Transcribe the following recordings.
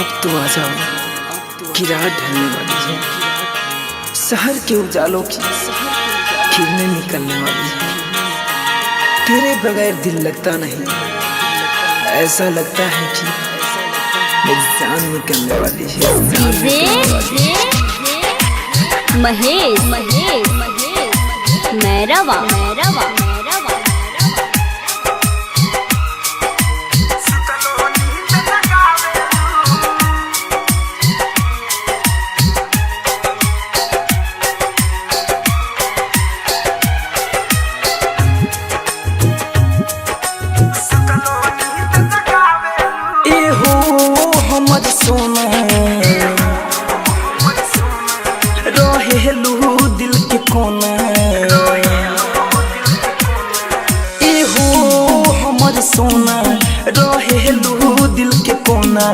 अब तो आ जाओ कि रात ढलने वाली है, शहर के उजालों की किरणें निकलने वाली है। तेरे बगैर दिल लगता नहीं, ऐसा लगता है कि मेरी जान निकलने वाली है। महेश मैरवा सोना रहेलू दिल के कोना, एहो हमर सोना रहेलू दिल के कोना।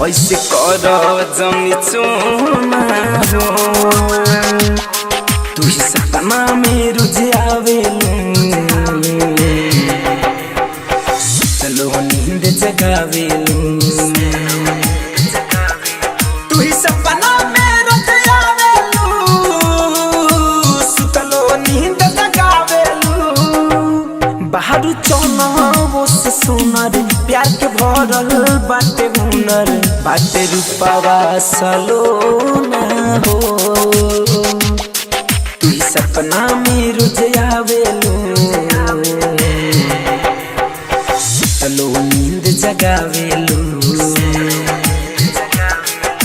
ऐसे कर जमी चोना हो, तू ही सपना में रुझे आवेलू, चलो नींद जगावेलू। बाहर चौना वो से सुनर प्यार के भरल बाटे हुनर, बाटे रूपावा सलोना हो, तू ही सपना में रुझे आवेलू, चलो नींद जगावेलू।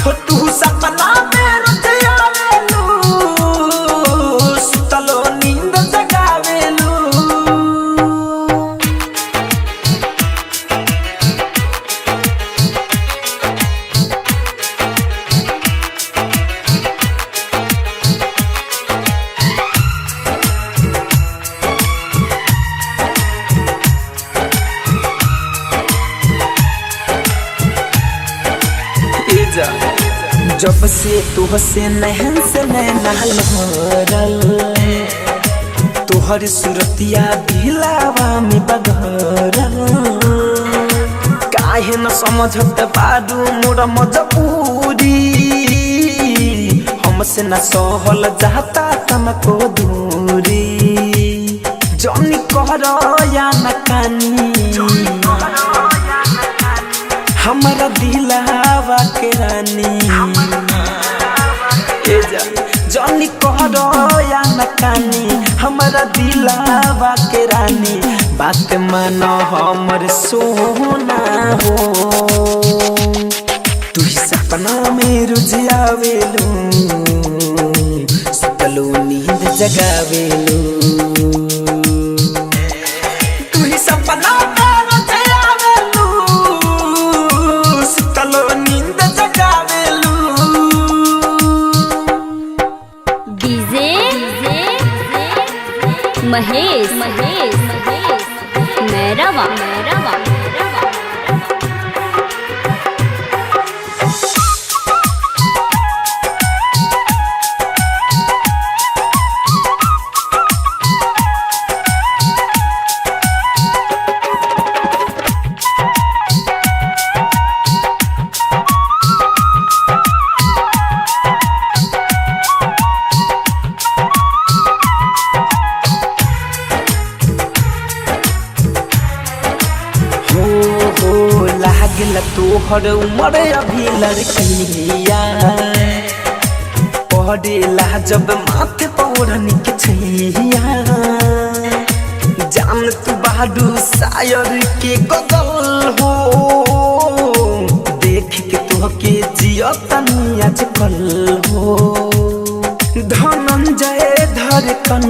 हो तू सपना में रुझे आवेलू, चलो नींद जगावेलू। जब से तुहसे नहन से नैना लहरल, तुहर सूरतिया दिलावा में बघरल, काहे न समझत बारू मोर मजबूरी, हमसे न सहल जाता तमको दूरी। जौनी कहर या न कानी हमारा दिलावा के रानी, जौनी कहरो या न कानी हमारा दिलावा के रानी। बात मानो हमर सोना हो, तू ही सपना में रुझे आवेलू, सुतलो नींद जगावेलू। तू ही सपना में रुझे आवेलू, सुतलो नींद जगावेलू। महेश मैरवा लागला तोहर उमर अभी लड़किया, पढ़ेला जब माथे पौड़नी के छैया, जान तू बहादुर शायर के गजल हो, देख के तोहके जियतनी आजकल हो। धनंजय धड़कन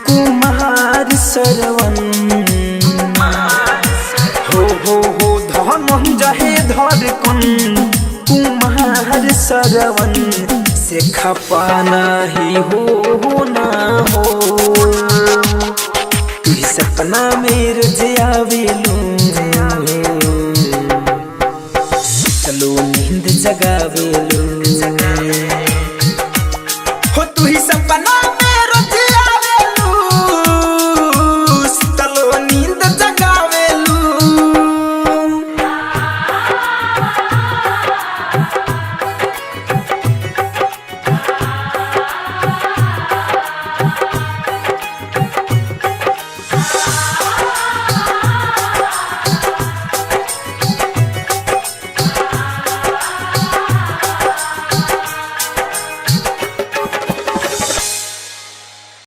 कुमार सरवन हो धनंजय धड़कन कुमार सरवन से खपाना ही हो ना हो, तू ही सपना में रुझे आवेलू।